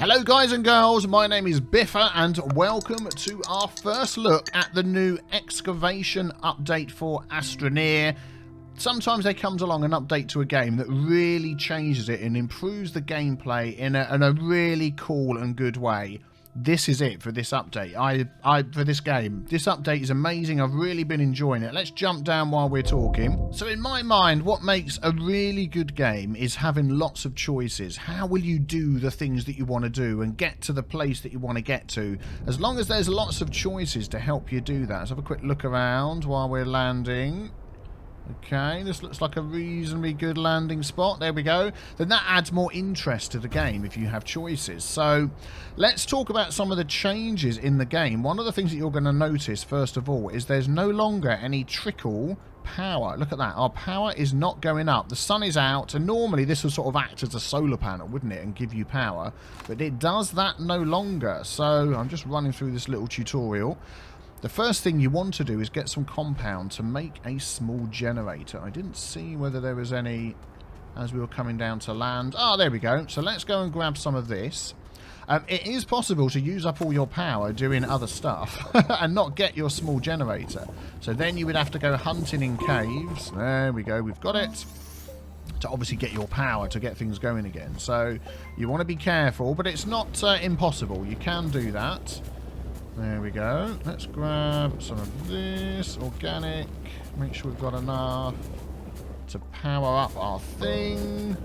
Hello guys and girls, my name is Biffa and welcome to our first look at the new Excavation update for Astroneer. Sometimes there comes along an update to a game that really changes it and improves the gameplay in a really cool and good way. This is it for this update. For this game. This update is amazing. I've really been enjoying it. Let's jump down while we're talking. So in my mind, what makes a really good game is having lots of choices. How will you do the things that you want to do and get to the place that you want to get to? As long as there's lots of choices to help you do that. Let's have a quick look around while we're landing. Okay, this looks like a reasonably good landing spot. There we go. Then that adds more interest to the game if you have choices. So let's talk about some of the changes in the game. One of the things that you're going to notice, first of all, is there's no longer any trickle power. Look at that. Our power is not going up. The sun is out, and normally this would sort of act as a solar panel, wouldn't it, and give you power. But it does that no longer. So I'm just running through this little tutorial. The first thing you want to do is get some compound to make a small generator. I didn't see whether there was any as we were coming down to land. Oh, there we go. So let's go and grab some of this. It is possible to use up all your power doing other stuff and not get your small generator. So then you would have to go hunting in caves. There we go. We've got it. To obviously get your power to get things going again. So you want to be careful, but it's not impossible. You can do that. There we go. Let's grab some of this. Organic. Make sure we've got enough to power up our thing.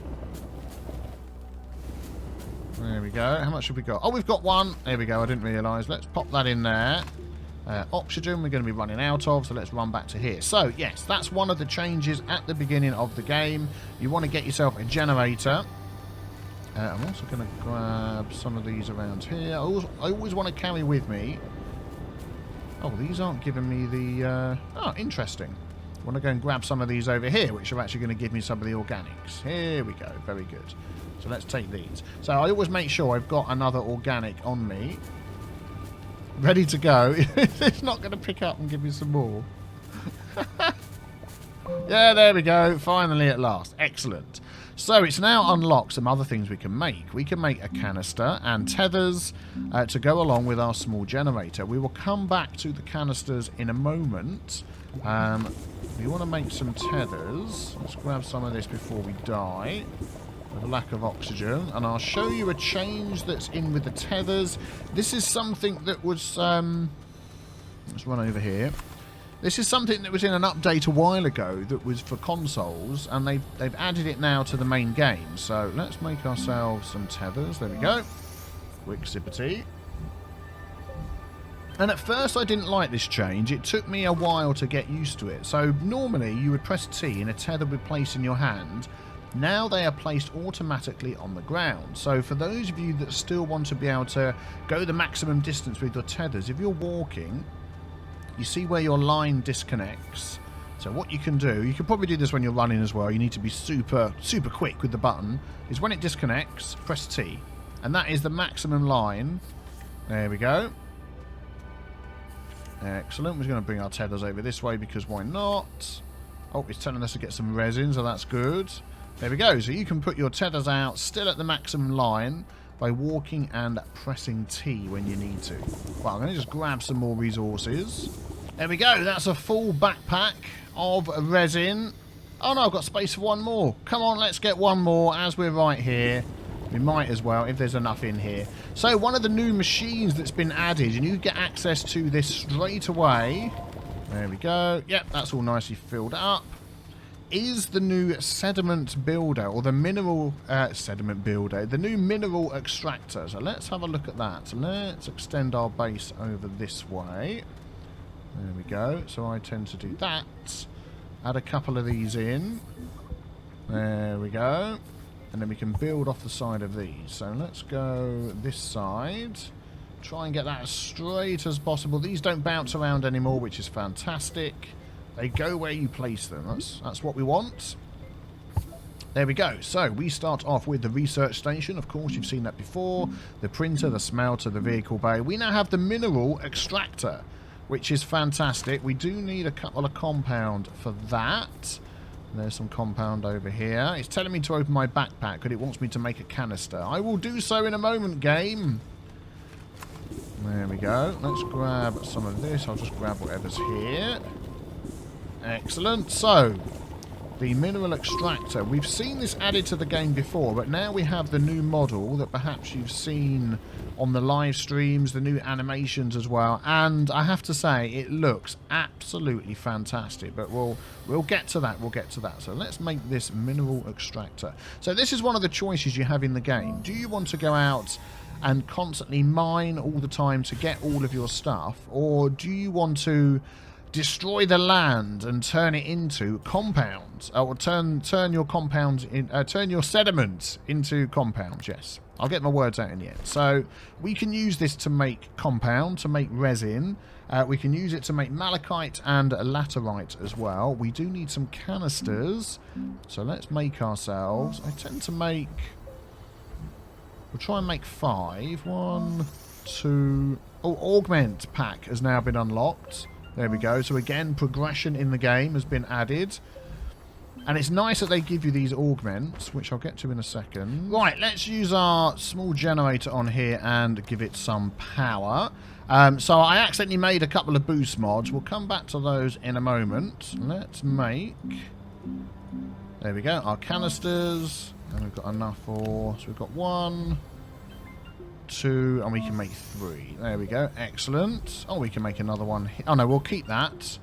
There we go. How much have we got? Oh, we've got one. There we go. I didn't realise. Let's pop that in there. Oxygen we're going to be running out of, so let's run back to here. So, yes, that's one of the changes at the beginning of the game. You want to get yourself a generator. I'm also going to grab some of these around here. I always want to carry with me. Oh, these aren't giving me the... Oh, interesting. I want to go and grab some of these over here, which are actually going to give me some of the organics. Here we go. Very good. So let's take these. So I always make sure I've got another organic on me. Ready to go. It's not going to pick up and give me some more. Yeah, there we go. Finally at last. Excellent. So it's now unlocked some other things we can make. We can make a canister and tethers to go along with our small generator. We will come back to the canisters in a moment. We want to make some tethers. Let's grab some of this before we die. With a lack of oxygen. And I'll show you a change that's in with the tethers. This is something that was... let's run over here. This is something that was in an update a while ago that was for consoles, and they've added it now to the main game. So let's make ourselves some tethers. There we go. Quick sip of tea. And at first I didn't like this change. It took me a while to get used to it. So normally you would press T and a tether would place in your hand. Now they are placed automatically on the ground. So for those of you that still want to be able to go the maximum distance with your tethers, if you're walking... You see where your line disconnects. So what you can do, you can probably do this when you're running as well. You need to be super quick with the button. Is when it disconnects, press T. And that is the maximum line. There we go. Excellent. We're going to bring our tethers over this way because why not? Oh, it's telling us to get some resin, so that's good. There we go. So you can put your tethers out still at the maximum line by walking and pressing T when you need to. Well, I'm going to just grab some more resources. There we go. That's a full backpack of resin. Oh no, I've got space for one more. Come on, let's get one more as we're right here. We might as well if there's enough in here. So one of the new machines that's been added, and you get access to this straight away. There we go. Yep, that's all nicely filled up. Is the new sediment builder, or the mineral sediment builder, the new mineral extractor. So let's have a look at that. So let's extend our base over this way. There we go. So I tend to do that. Add a couple of these in. There we go. And then we can build off the side of these. So let's go this side. Try and get that as straight as possible. These don't bounce around anymore, which is fantastic. They go where you place them. That's what we want. There we go. So we start off with the research station. Of course, you've seen that before. The printer, the smelter, the vehicle bay. We now have the mineral extractor, which is fantastic. We do need a couple of compound for that. There's some compound over here. It's telling me to open my backpack because it wants me to make a canister. I will do so in a moment, game. There we go. Let's grab some of this. I'll just grab whatever's here. Excellent. So, the mineral extractor. We've seen this added to the game before, but now we have the new model that perhaps you've seen on the live streams, the new animations as well, and I have to say it looks absolutely fantastic, but we'll get to that. So let's make this mineral extractor. So this is one of the choices you have in the game. Do you want to go out and constantly mine all the time to get all of your stuff, or do you want to destroy the land and turn it into compounds, or turn your compounds in, turn your sediments into compounds? Yes, I'll get my words out in the end. So we can use this to make compound, to make resin. We can use it to make malachite and laterite as well. We do need some canisters, so let's make ourselves. I tend to make. We'll try and make 5. 1, 2. Oh, Augment pack has now been unlocked. There we go. So again, progression in the game has been added. And it's nice that they give you these augments, which I'll get to in a second. Right, let's use our small generator on here and give it some power. So I accidentally made a couple of boost mods. We'll come back to those in a moment. Let's make... There we go, our canisters. And we've got enough for... So we've got 1... 2, and we can make 3. There we go. Excellent. Oh, we can make another one. Oh, no, we'll keep that.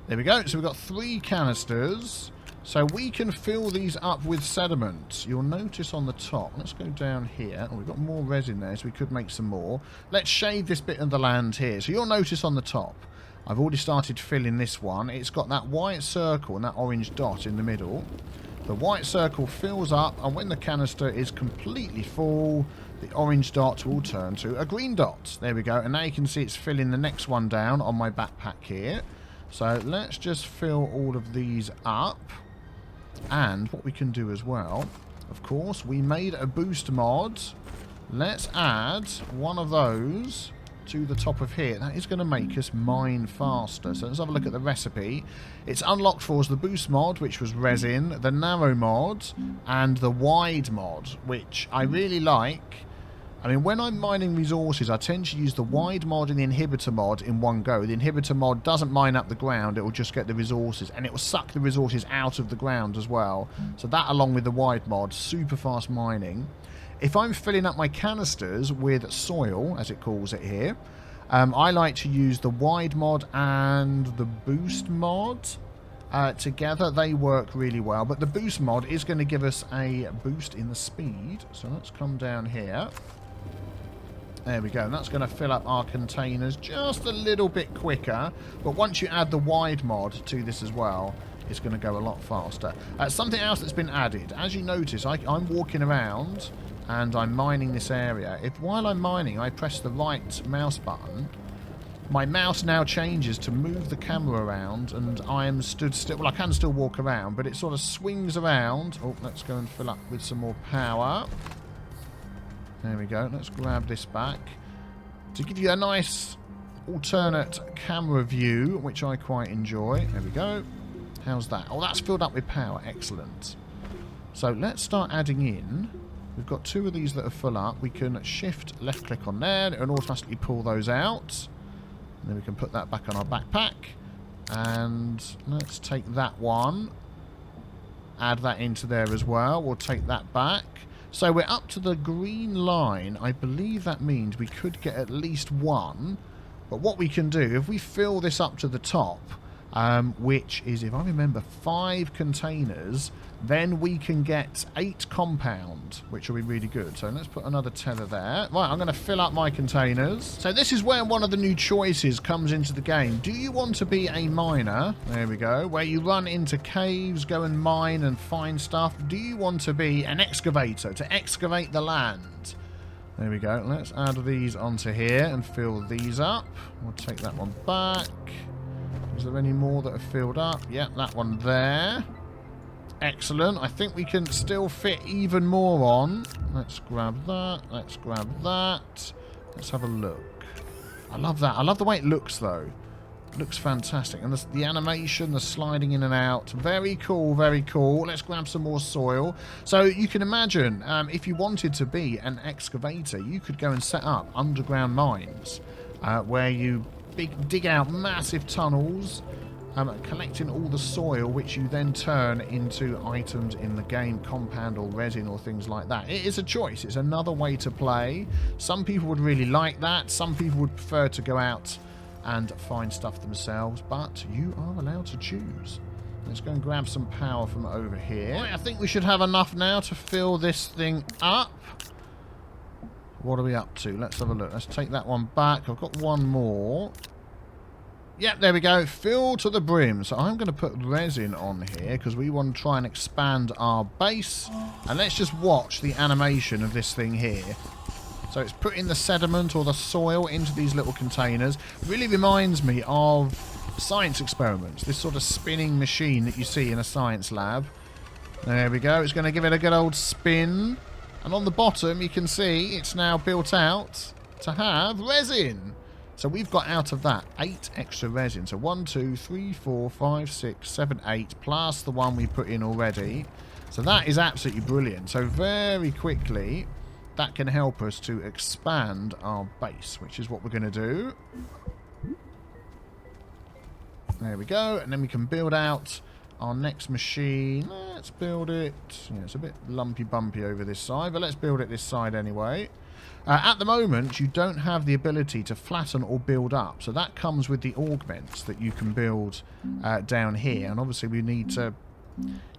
There we go. So we've got 3 canisters. So we can fill these up with sediment. You'll notice on the top. Let's go down here. Oh, we've got more resin there, so we could make some more. Let's shade this bit of the land here. So you'll notice on the top, I've already started filling this one. It's got that white circle and that orange dot in the middle. The white circle fills up, and when the canister is completely full, the orange dot will turn to a green dot. There we go. And now you can see it's filling the next one down on my backpack here. So let's just fill all of these up. And what we can do as well, of course, we made a boost mod. Let's add one of those to the top of here. That is going to make us mine faster. So let's have a look at the recipe. It's unlocked for us the boost mod, which was resin, the narrow mod, and the wide mod, which I really like. I mean, when I'm mining resources, I tend to use the wide mod and the inhibitor mod in one go. The inhibitor mod doesn't mine up the ground, it will just get the resources, and it will suck the resources out of the ground as well. So that, along with the wide mod, super fast mining. If I'm filling up my canisters with soil, as it calls it here, I like to use the wide mod and the boost mod together. They work really well, but the boost mod is going to give us a boost in the speed. So let's come down here. There we go, and that's going to fill up our containers just a little bit quicker. But once you add the wide mod to this as well, it's going to go a lot faster. Something else that's been added. As you notice, I'm walking around and I'm mining this area. If while I'm mining I press the right mouse button, my mouse now changes to move the camera around, and I am stood still. Well, I can still walk around, but it sort of swings around. Oh, let's go and fill up with some more power. There we go. Let's grab this back to give you a nice alternate camera view, which I quite enjoy. There we go. How's that? Oh, that's filled up with power. Excellent. So let's start adding in. We've got 2 of these that are full up. We can shift left click on there, and it'll automatically pull those out. And then we can put that back on our backpack. And let's take that one. Add that into there as well. We'll take that back. So we're up to the green line. I believe that means we could get at least 1. But what we can do, if we fill this up to the top, which is, if I remember, 5 containers, then we can get 8 compound, which will be really good. So let's put another tether there. Right, I'm going to fill up my containers. So this is where one of the new choices comes into the game. Do you want to be a miner? There we go. Where you run into caves, go and mine and find stuff. Do you want to be an excavator, to excavate the land? There we go. Let's add these onto here and fill these up. We'll take that one back. Is there any more that are filled up? Yep, that one there. Excellent. I think we can still fit even more on. Let's grab that. Let's grab that. Let's have a look. I love that. I love the way it looks, though. Looks fantastic. And the animation, the sliding in and out. Very cool, very cool. Let's grab some more soil. So you can imagine, if you wanted to be an excavator, you could go and set up underground mines where you dig out massive tunnels, collecting all the soil, which you then turn into items in the game, compound or resin or things like that. It is a choice. It's another way to play. Some people would really like that. Some people would prefer to go out and find stuff themselves, but you are allowed to choose. Let's go and grab some power from over here. Right, I think we should have enough now to fill this thing up. What are we up to? Let's have a look. Let's take that one back. I've got one more. Yep, there we go. Fill to the brim. So I'm going to put resin on here because we want to try and expand our base. And let's just watch the animation of this thing here. So it's putting the sediment or the soil into these little containers. Really reminds me of science experiments. This sort of spinning machine that you see in a science lab. There we go. It's going to give it a good old spin. And on the bottom, you can see it's now built out to have resin. So we've got out of that 8 extra resin. So 1, 2, 3, 4, 5, 6, 7, 8, plus the one we put in already. So that is absolutely brilliant. So very quickly, that can help us to expand our base, which is what we're going to do. There we go. And then we can build out our next machine. Let's build it. Yeah, it's a bit lumpy bumpy over this side, but let's build it this side anyway. At the moment, you don't have the ability to flatten or build up. So that comes with the augments that you can build down here. And obviously we need to,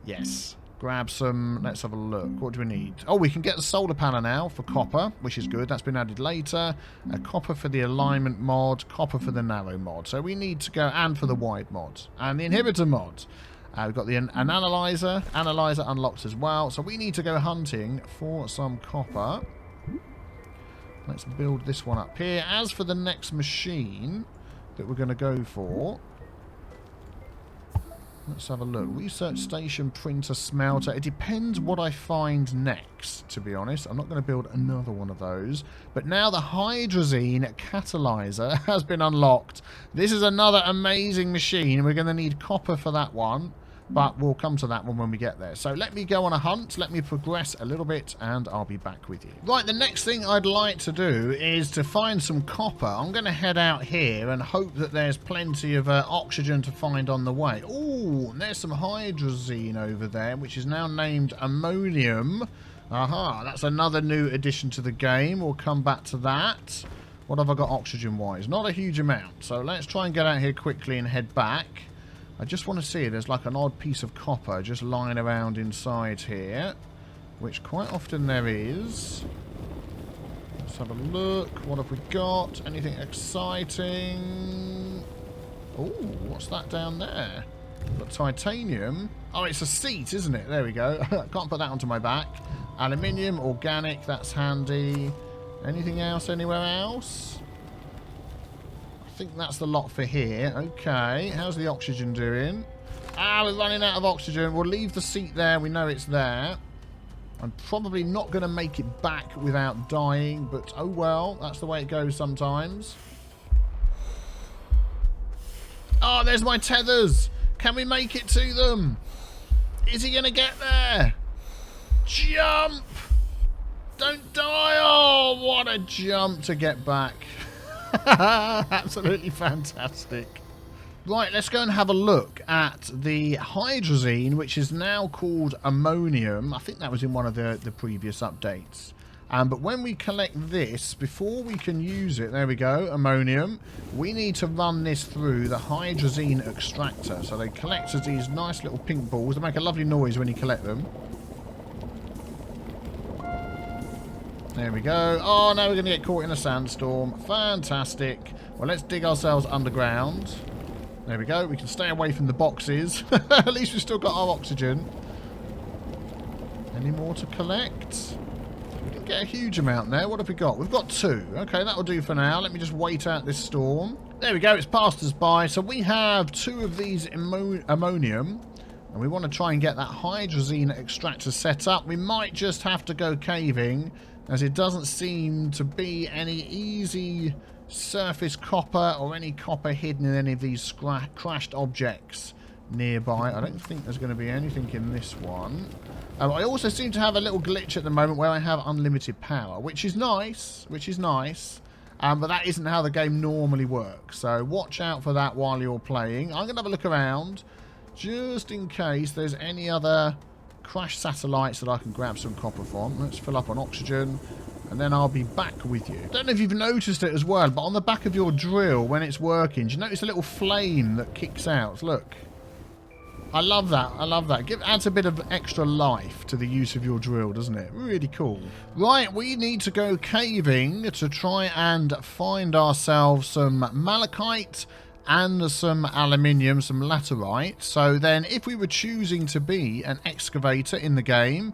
yes, grab some. Let's have a look. What do we need? Oh, we can get the solar panel now for copper, which is good. That's been added later. Copper for the alignment mod, copper for the narrow mod. So we need to go, and for the wide mod, and the inhibitor mod. We've got an analyzer. Analyzer unlocked as well. So we need to go hunting for some copper. Let's build this one up here. As for the next machine that we're going to go for, let's have a look. Research station, printer, smelter. It depends what I find next, to be honest. I'm not going to build another one of those. But now the Hydrazine Catalyzer has been unlocked. This is another amazing machine. We're going to need copper for that one. But we'll come to that one when we get there. So let me go on a hunt. Let me progress a little bit and I'll be back with you. Right, the next thing I'd like to do is to find some copper. I'm going to head out here and hope that there's plenty of oxygen to find on the way. Oh, there's some hydrazine over there, which is now named ammonium. Aha, that's another new addition to the game. We'll come back to that. What have I got oxygen-wise? Not a huge amount. So let's try and get out here quickly and head back. I just want to see, there's like an odd piece of copper just lying around inside here, which quite often there is. Let's have a look. What have we got? Anything exciting? Oh, what's that down there? Got titanium. Oh, it's a seat, isn't it? There we go. Can't put that onto my back. Aluminium, organic, that's handy. Anything else anywhere else? I think that's the lot for here. Okay, how's the oxygen doing? Ah, we're running out of oxygen. We'll leave the seat there. We know it's there. I'm probably not going to make it back without dying, but oh well. That's the way it goes sometimes. Oh, there's my tethers. Can we make it to them? Is he going to get there? Jump! Don't die! Oh, what a jump to get back. Absolutely fantastic. Right, let's go and have a look at the hydrazine, which is now called ammonium. I think that was in one of the previous updates. But when we collect this, before we can use it, there we go, ammonium, we need to run this through the Hydrazine Extractor. So they collect as these nice little pink balls. They make a lovely noise when you collect them. There we go. Oh, now we're going to get caught in a sandstorm. Fantastic. Well, let's dig ourselves underground. There we go. We can stay away from the boxes. At least we've still got our oxygen. Any more to collect? We didn't get a huge amount there. What have we got? We've got 2. Okay, that'll do for now. Let me just wait out this storm. There we go. It's passed us by. So we have 2 of these ammonium. And we want to try and get that Hydrazine Extractor set up. We might just have to go caving, as it doesn't seem to be any easy surface copper or any copper hidden in any of these crashed objects nearby. I don't think there's going to be anything in this one. I also seem to have a little glitch at the moment where I have unlimited power, which is nice, but that isn't how the game normally works. So watch out for that while you're playing. I'm going to have a look around, just in case there's any other crashed satellites that I can grab some copper from. Let's fill up on oxygen, and then I'll be back with you. I don't know if you've noticed it as well, but on the back of your drill, when it's working, do you notice a little flame that kicks out? Look. I love that. I love that. Adds a bit of extra life to the use of your drill, doesn't it? Really cool. Right, we need to go caving to try and find ourselves some malachite and some aluminium, some laterite. So then if we were choosing to be an excavator in the game,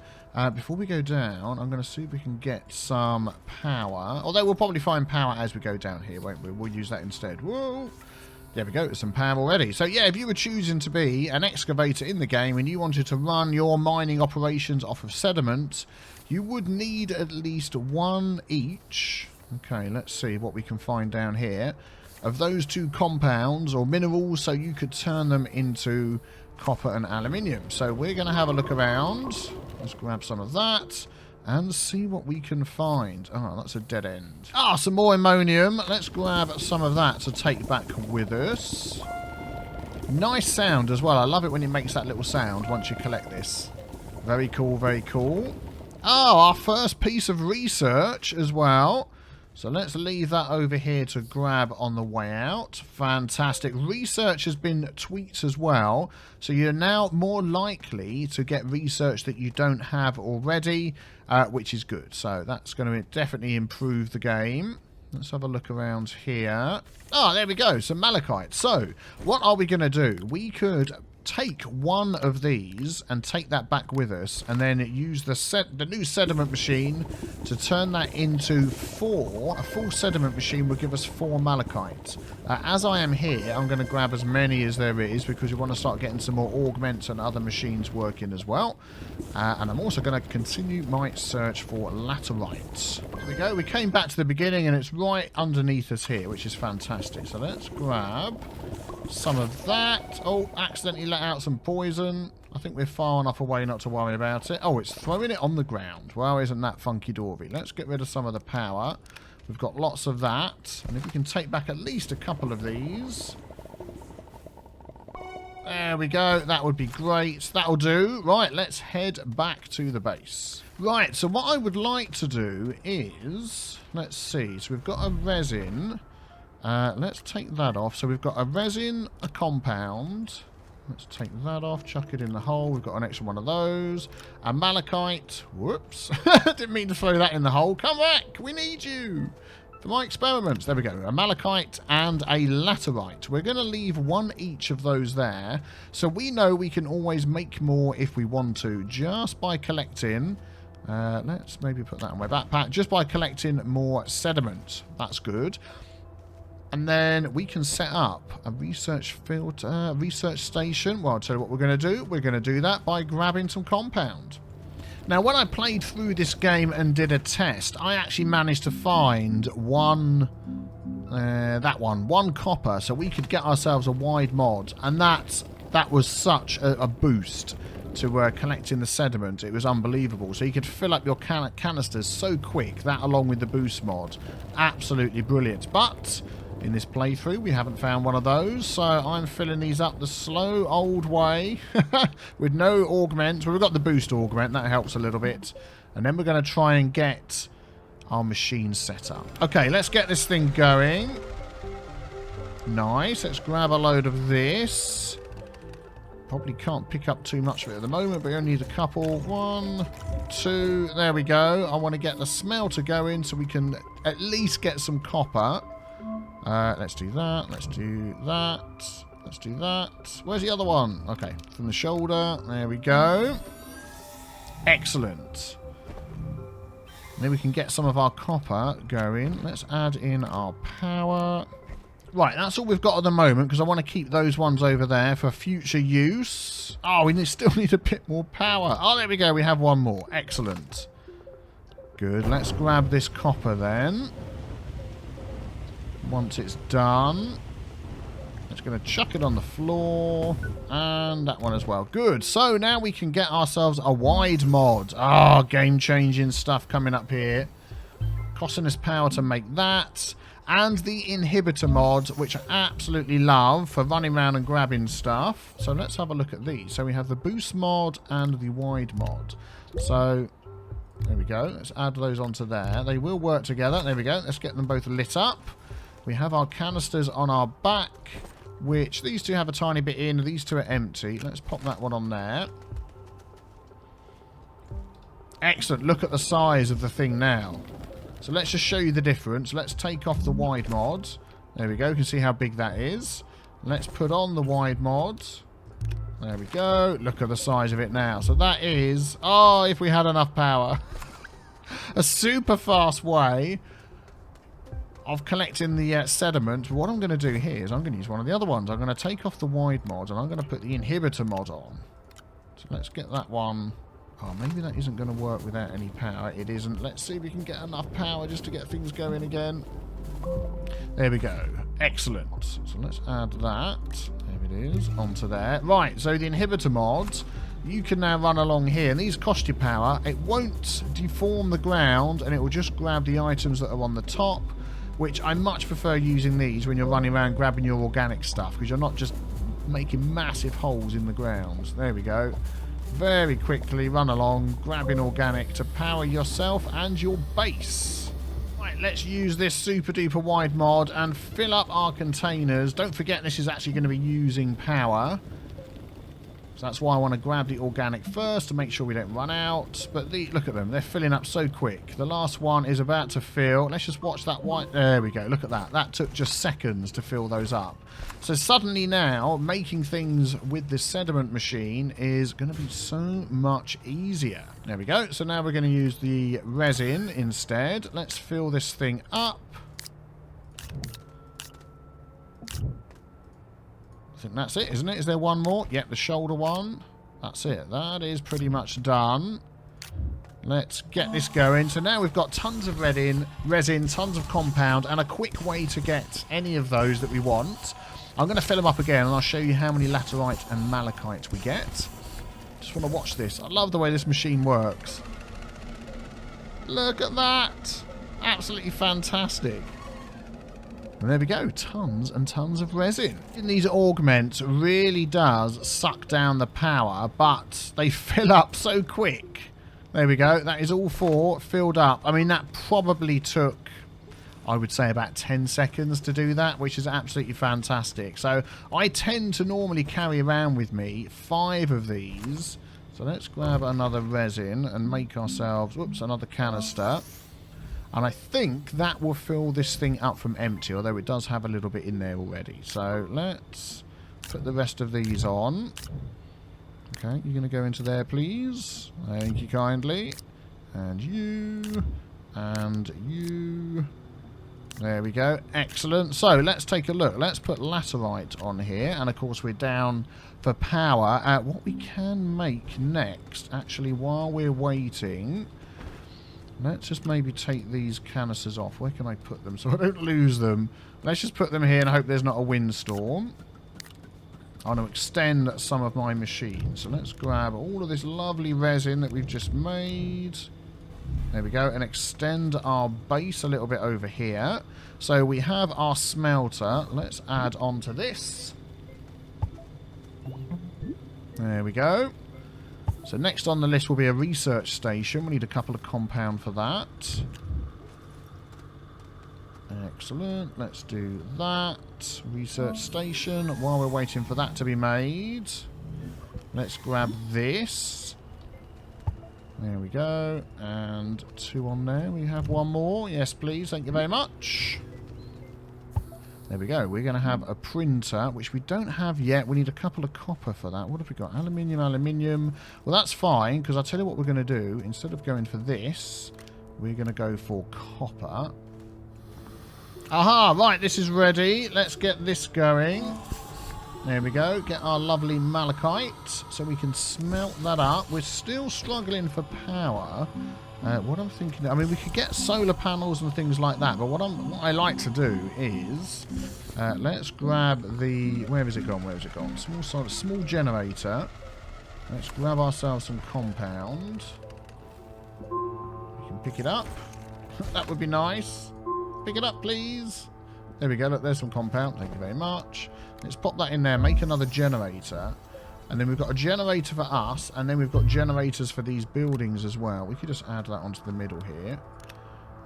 before we go down, I'm going to see if we can get some power. Although we'll probably find power as we go down here, won't we? We'll use that instead. Whoa! There we go, some power already. So yeah, if you were choosing to be an excavator in the game and you wanted to run your mining operations off of sediment, you would need at least one each. Okay, let's see what we can find down here. Of those two compounds or minerals, so you could turn them into copper and aluminium. So we're going to have a look around. Let's grab some of that and see what we can find. Oh, that's a dead end. Ah, some more ammonium. Let's grab some of that to take back with us. Nice sound as well. I love it when it makes that little sound once you collect this. Very cool, very cool. Oh, our first piece of research as well. So let's leave that over here to grab on the way out. Fantastic. Research has been tweaked as well. So you're now more likely to get research that you don't have already, which is good. So that's going to definitely improve the game. Let's have a look around here. Oh, there we go. Some malachite. So what are we going to do? We could take one of these and take that back with us, and then use the new sediment machine to turn that into 4. A full sediment machine will give us 4 malachite. As I am here, I'm going to grab as many as there is, because we want to start getting some more augments and other machines working as well. And I'm also going to continue my search for laterite. There we go. We came back to the beginning and it's right underneath us here, which is fantastic. So let's grab some of that. Oh, accidentally let out some poison. I think we're far enough away not to worry about it. Oh, it's throwing it on the ground. Well, isn't that funky-dory? Let's get rid of some of the power. We've got lots of that. And if we can take back at least a couple of these. There we go. That would be great. That'll do. Right, let's head back to the base. Right, so what I would like to do is... Let's see. So we've got a resin... let's take that off. So we've got a resin, a compound. Let's take that off, chuck it in the hole. We've got an extra one of those. A malachite. Whoops. Didn't mean to throw that in the hole. Come back. We need you for my experiments. There we go. A malachite and a laterite. We're going to leave one each of those there. So we know we can always make more if we want to, just by collecting... let's maybe put that in my backpack. Just by collecting more sediment. That's good. And then we can set up a research station. Well, I'll tell you what we're going to do. We're going to do that by grabbing some compound. Now, when I played through this game and did a test, I actually managed to find one copper, so we could get ourselves a wide mod. And that was such a boost to collecting the sediment. It was unbelievable. So you could fill up your canisters so quick. That, along with the boost mod, absolutely brilliant. But... in this playthrough, we haven't found one of those, so I'm filling these up the slow old way with no augments. Well, we've got the boost augment, that helps a little bit. And then we're going to try and get our machine set up. Okay, let's get this thing going. Nice. Let's grab a load of this. Probably can't pick up too much of it at the moment, but we only need a couple. 1, 2, there we go. I want to get the smelter going so we can at least get some copper. Let's do that. Let's do that. Let's do that. Where's the other one? Okay, from the shoulder. There we go. Excellent. Then we can get some of our copper going. Let's add in our power. Right, that's all we've got at the moment, because I want to keep those ones over there for future use. Oh, we still need a bit more power. Oh, there we go. We have one more. Excellent. Good. Let's grab this copper then. Once it's done, it's going to chuck it on the floor. And that one as well. Good. So now we can get ourselves a wide mod. Ah, game-changing stuff coming up here. Costing us power to make that. And the inhibitor mod, which I absolutely love for running around and grabbing stuff. So let's have a look at these. So we have the boost mod and the wide mod. So there we go. Let's add those onto there. They will work together. There we go. Let's get them both lit up. We have our canisters on our back, which these two have a tiny bit in. These two are empty. Let's pop that one on there. Excellent. Look at the size of the thing now. So let's just show you the difference. Let's take off the wide mod. There we go. You can see how big that is. Let's put on the wide mod. There we go. Look at the size of it now. So that is, oh, if we had enough power, a super fast way of collecting the sediment. What I'm going to do here is I'm going to use one of the other ones. I'm going to take off the wide mod and I'm going to put the inhibitor mod on. So let's get that one. Oh, maybe that isn't going to work without any power. It isn't. Let's see if we can get enough power just to get things going again. There we go. Excellent. So let's add that. There it is. Onto there. Right, so the inhibitor mods, you can now run along here. And these cost you power. It won't deform the ground, and it will just grab the items that are on the top, which I much prefer using these when you're running around grabbing your organic stuff, because you're not just making massive holes in the ground. There we go. Very quickly run along, grabbing organic to power yourself and your base. Right, let's use this super duper wide mod and fill up our containers. Don't forget this is actually going to be using power. So that's why I want to grab the organic first to make sure we don't run out. But look at them, they're filling up so quick. The last one is about to fill. Let's just watch that white. There we go, look at that. That took just seconds to fill those up. So suddenly now, making things with this sediment machine is going to be so much easier. There we go. So now we're going to use the resin instead. Let's fill this thing up. I think that's it, isn't it? Is there one more? Yep, the shoulder one. That's it. That is pretty much done. Let's get this going. So now we've got tons of resin, tons of compound, and a quick way to get any of those that we want. I'm going to fill them up again, and I'll show you how many laterite and malachite we get. Just want to watch this. I love the way this machine works. Look at that. Absolutely fantastic. And there we go, tons and tons of resin. These augments really does suck down the power, but they fill up so quick. There we go, that is all four filled up. I mean, that probably took, I would say, about 10 seconds to do that, which is absolutely fantastic. So I tend to normally carry around with me 5 of these. So let's grab another resin and make ourselves, whoops, another canister. And I think that will fill this thing up from empty, although it does have a little bit in there already. So let's put the rest of these on. Okay, you're going to go into there, please. Thank you kindly. And you. And you. There we go. Excellent. So let's take a look. Let's put laterite on here. And of course we're down for power. What we can make next, actually, while we're waiting, let's just maybe take these canisters off. Where can I put them so I don't lose them? Let's just put them here and hope there's not a windstorm. I want to extend some of my machine. So let's grab all of this lovely resin that we've just made. There we go. And extend our base a little bit over here. So we have our smelter. Let's add on to this. There we go. So next on the list will be a research station. We need a couple of compound for that. Excellent. Let's do that. Research station. While we're waiting for that to be made, let's grab this. There we go. And 2 on there. We have one more. Yes, please. Thank you very much. There we go. We're going to have a printer, which we don't have yet. We need a couple of copper for that. What have we got? Aluminium, aluminium. Well, that's fine, because I'll tell you what we're going to do. Instead of going for this, we're going to go for copper. Aha, right, this is ready. Let's get this going. There we go. Get our lovely malachite so we can smelt that up. We're still struggling for power. What I'm thinking, I mean, we could get solar panels and things like that, but what I like to do is let's grab the, where has it gone? Where has it gone? Small generator. Let's grab ourselves some compound. We can pick it up. That would be nice. Pick it up, please. There we go. Look, there's some compound. Thank you very much. Let's pop that in there. Make another generator. And then we've got a generator for us. And then we've got generators for these buildings as well. We could just add that onto the middle here.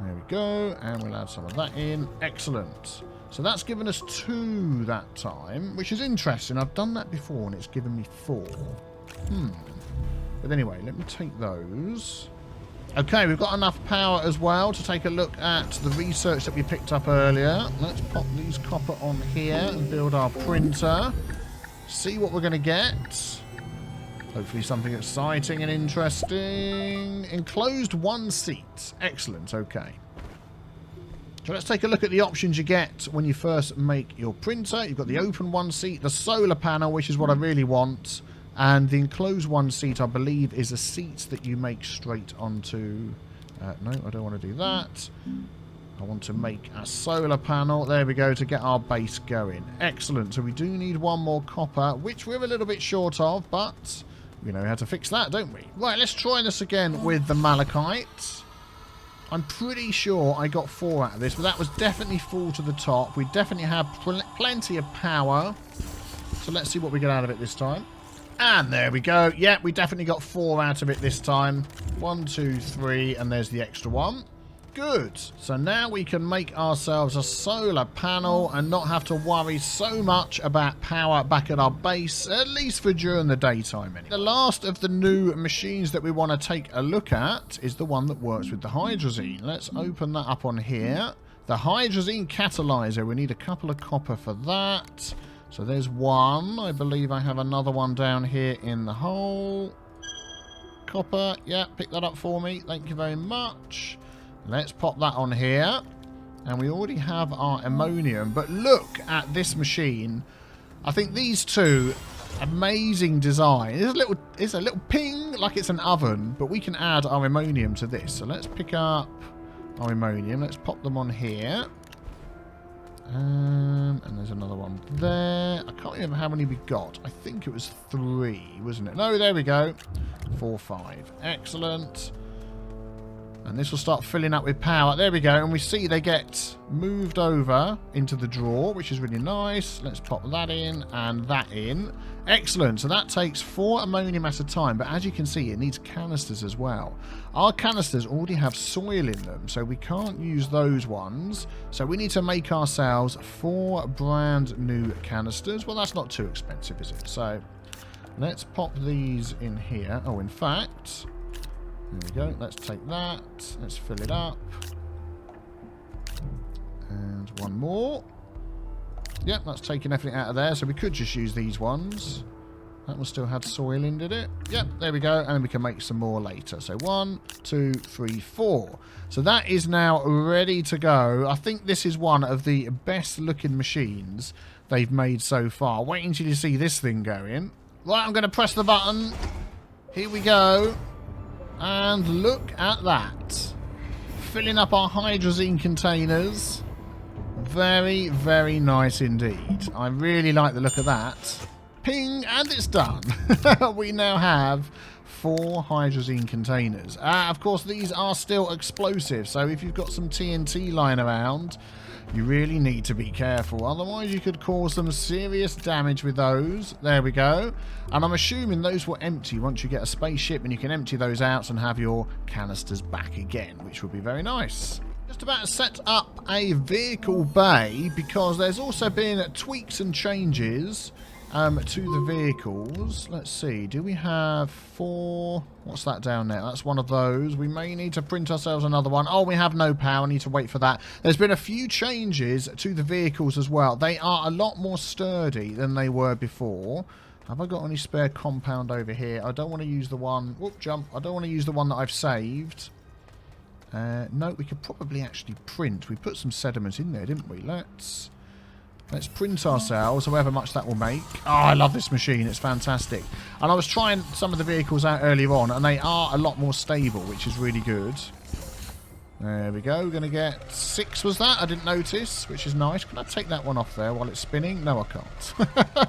There we go. And we'll add some of that in. Excellent. So that's given us 2 that time, which is interesting. I've done that before and it's given me 4. But anyway, let me take those. Okay, we've got enough power as well to take a look at the research that we picked up earlier. Let's pop these copper on here and build our printer. See what we're going to get. Hopefully something exciting and interesting. Enclosed 1 seat. Excellent, okay. So let's take a look at the options you get when you first make your printer. You've got the open 1 seat, the solar panel, which is what I really want. And the enclosed 1 seat, I believe, is a seat that you make straight onto... no, I don't want to do that. I want to make a solar panel. There we go, to get our base going. Excellent. So we do need 1 more copper, which we're a little bit short of, but we know how to fix that, don't we? Right, let's try this again with the malachite. I'm pretty sure I got 4 out of this, but that was definitely full to the top. We definitely have plenty of power. So let's see what we get out of it this time. And there we go. Yeah, we definitely got 4 out of it this time. 1, 2, 3, and there's the extra one. Good. So now we can make ourselves a solar panel and not have to worry so much about power back at our base, at least for during the daytime. Anyway. The last of the new machines that we want to take a look at is the one that works with the hydrazine. Let's open that up on here. The Hydrazine Catalyzer. We need a couple of copper for that. So there's 1. I believe I have another one down here in the hole. Copper. Yeah, pick that up for me. Thank you very much. Let's pop that on here. And we already have our ammonium. But look at this machine. I think these 2, amazing design. It's a little ping like it's an oven. But we can add our ammonium to this. So let's pick up our ammonium. Let's pop them on here. And there's another one there. I can't remember how many we got. I think it was 3, wasn't it? No, there we go. 4, 5. Excellent. And this will start filling up with power. There we go. And we see they get moved over into the drawer, which is really nice. Let's pop that in and that in. Excellent. So that takes 4 ammonium at a time. But as you can see, it needs canisters as well. Our canisters already have soil in them, so we can't use those ones. So we need to make ourselves 4 brand new canisters. Well, that's not too expensive, is it? So let's pop these in here. Oh, in fact... There we go. Let's take that. Let's fill it up. And 1 more. Yep, that's taking everything out of there. So we could just use these ones. That one still had soil in, did it? Yep, there we go. And then we can make some more later. So 1, 2, 3, 4. So that is now ready to go. I think this is one of the best looking machines they've made so far. Wait until you see this thing going. Right, I'm going to press the button. Here we go. And look at that. Filling up our hydrazine containers. Very, very nice indeed. I really like the look of that. Ping, and it's done. We now have 4 hydrazine containers. Of course, these are still explosive, so if you've got some TNT lying around, you really need to be careful. Otherwise, you could cause some serious damage with those. There we go. And I'm assuming those will empty once you get a spaceship, and you can empty those out and have your canisters back again, which would be very nice. Just about to set up a vehicle bay, because there's also been tweaks and changes to the vehicles. Let's see, do we have 4? What's that down there? That's one of those. We may need to print ourselves another one. Oh, we have no power. I need to wait for that. There's been a few changes to the vehicles as well. They are a lot more sturdy than they were before. Have I got any spare compound over here? I don't want to use the one... Whoop, jump. I don't want to use the one that I've saved. No, we could probably actually print. We put some sediment in there, didn't we? Let's print ourselves, however much that will make. Oh, I love this machine. It's fantastic. And I was trying some of the vehicles out earlier on, and they are a lot more stable, which is really good. There we go. We're going to get 6, was that? I didn't notice, which is nice. Can I take that one off there while it's spinning? No, I can't.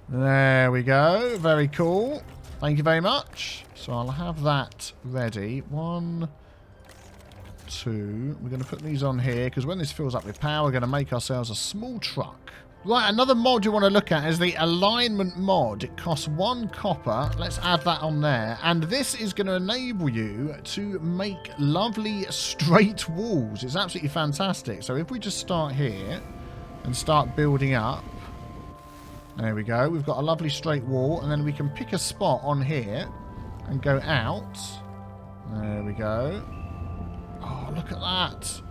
There we go. Very cool. Thank you very much. So I'll have that ready. 1, 2. We're going to put these on here because when this fills up with power, we're going to make ourselves a small truck. Right, another mod you want to look at is the alignment mod. It costs 1 copper. Let's add that on there. And this is going to enable you to make lovely straight walls. It's absolutely fantastic. So if we just start here and start building up. There we go. We've got a lovely straight wall. And then we can pick a spot on here and go out. There we go. Oh, look at that.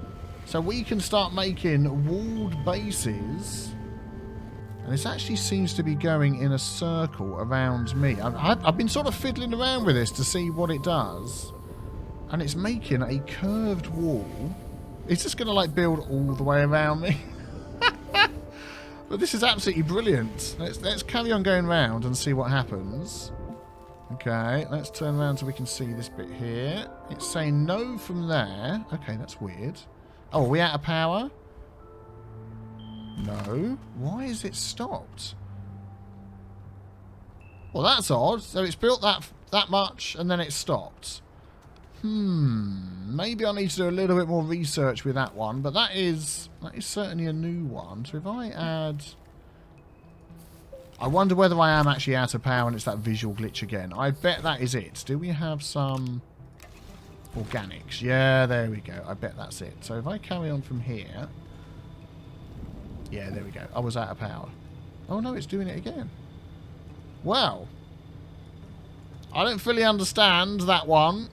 So we can start making walled bases. And this actually seems to be going in a circle around me. I've been sort of fiddling around with this to see what it does. And it's making a curved wall. It's just going to like build all the way around me. But this is absolutely brilliant. Let's carry on going round and see what happens. Okay, let's turn around so we can see this bit here. It's saying no from there. Okay, that's weird. Oh, are we out of power? No. Why is it stopped? Well, that's odd. So it's built that much and then it stopped. Maybe I need to do a little bit more research with that one, but that is certainly a new one. So if I add... I wonder whether I am actually out of power and it's that visual glitch again. I bet that is it. Do we have some organics? Yeah, there we go. I bet that's it. So if I carry on from here... Yeah, there we go. I was out of power. Oh no, it's doing it again. Well, I don't fully understand that one.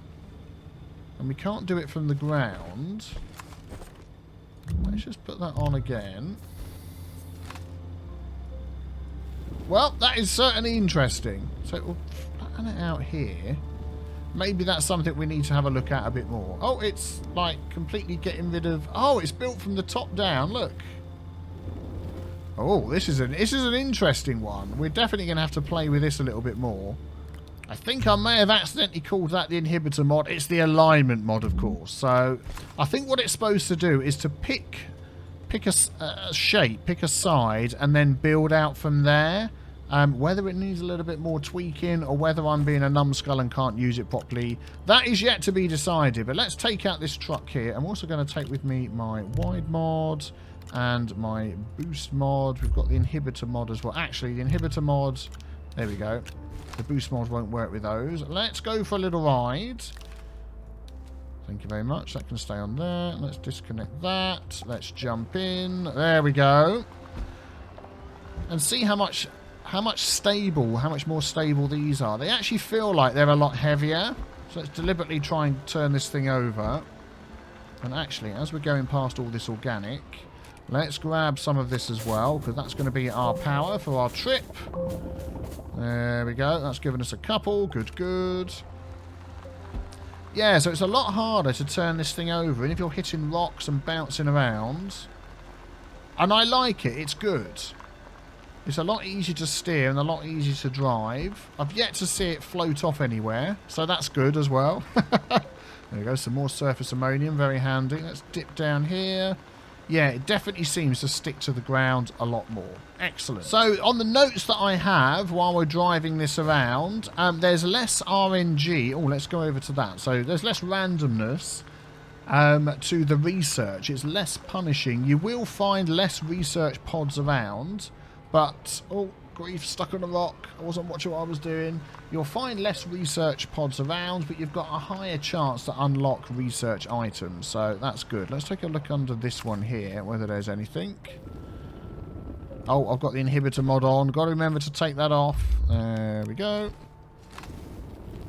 And we can't do it from the ground. Let's just put that on again. Well, that is certainly interesting. So we'll plan it out here. Maybe that's something we need to have a look at a bit more. Oh, it's like completely getting rid of... Oh, it's built from the top down. Look. Oh, this is an interesting one. We're definitely going to have to play with this a little bit more. I think I may have accidentally called that the inhibitor mod. It's the alignment mod, of course. So I think what it's supposed to do is to pick a shape, pick a side, and then build out from there. Whether it needs a little bit more tweaking or whether I'm being a numbskull and can't use it properly, that is yet to be decided. But let's take out this truck here. I'm also going to take with me my wide mod and my boost mod. We've got the inhibitor mod as well. Actually, the inhibitor mod... There we go. The boost mod won't work with those. Let's go for a little ride. Thank you very much. That can stay on there. Let's disconnect that. Let's jump in. There we go. And see how much more stable these are. They actually feel like they're a lot heavier. So let's deliberately try and turn this thing over. And actually, as we're going past all this organic, let's grab some of this as well, because that's going to be our power for our trip. There we go. That's given us a couple. Good, good. Yeah, so it's a lot harder to turn this thing over. And if you're hitting rocks and bouncing around... And I like it. It's good. It's a lot easier to steer and a lot easier to drive. I've yet to see it float off anywhere, so that's good as well. There we go. Some more surface ammonium. Very handy. Let's dip down here. Yeah, it definitely seems to stick to the ground a lot more. Excellent. So, on the notes that I have while we're driving this around, there's less RNG. Oh, let's go over to that. So, there's less randomness to the research. It's less punishing. You will find less research pods around, but... Oh, grief, stuck on a rock. I wasn't watching what I was doing. You'll find less research pods around, but you've got a higher chance to unlock research items, so that's good. Let's take a look under this one here, whether there's anything. Oh, I've got the inhibitor mod on. Got to remember to take that off. There we go.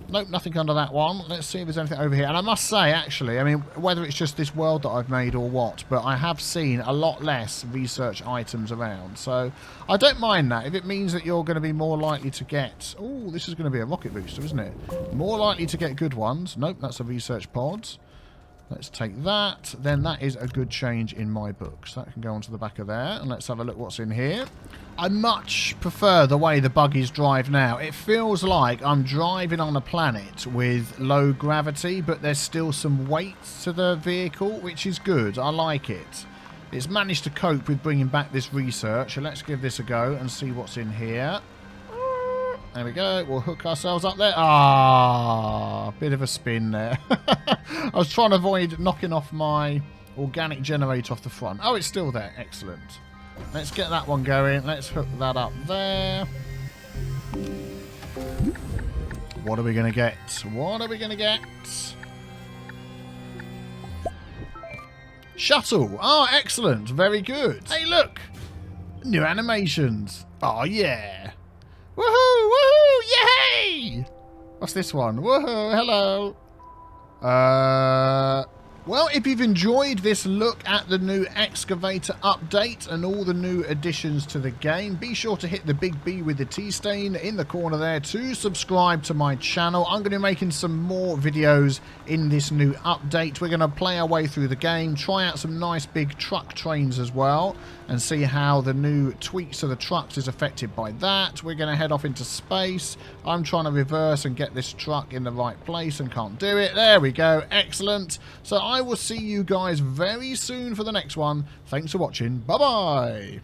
Nope, nothing under that one. Let's see if there's anything over here. And I must say, actually, I mean, whether it's just this world that I've made or what, but I have seen a lot less research items around. So I don't mind that. If it means that you're going to be more likely to get... Oh, this is going to be a rocket booster, isn't it? More likely to get good ones. Nope, that's a research pod. Let's take that. Then that is a good change in my book. So that can go onto the back of there. And let's have a look what's in here. I much prefer the way the buggies drive now. It feels like I'm driving on a planet with low gravity, but there's still some weight to the vehicle, which is good. I like it. It's managed to cope with bringing back this research. So let's give this a go and see what's in here. There we go. We'll hook ourselves up there. Ah, bit of a spin there. I was trying to avoid knocking off my organic generator off the front. Oh, it's still there. Excellent. Let's get that one going. Let's hook that up there. What are we going to get? What are we going to get? Shuttle. Oh, excellent. Very good. Hey, look. New animations. Oh, yeah. Woohoo! Woohoo! Yay! What's this one? Woohoo! Hello. Well, if you've enjoyed this look at the new Excavator update and all the new additions to the game, be sure to hit the big B with the T stain in the corner there to subscribe to my channel. I'm going to be making some more videos in this new update. We're going to play our way through the game, try out some nice big truck trains as well, and see how the new tweaks to the trucks is affected by that. We're going to head off into space. I'm trying to reverse and get this truck in the right place and can't do it. There we go. Excellent. So I will see you guys very soon for the next one. Thanks for watching. Bye-bye.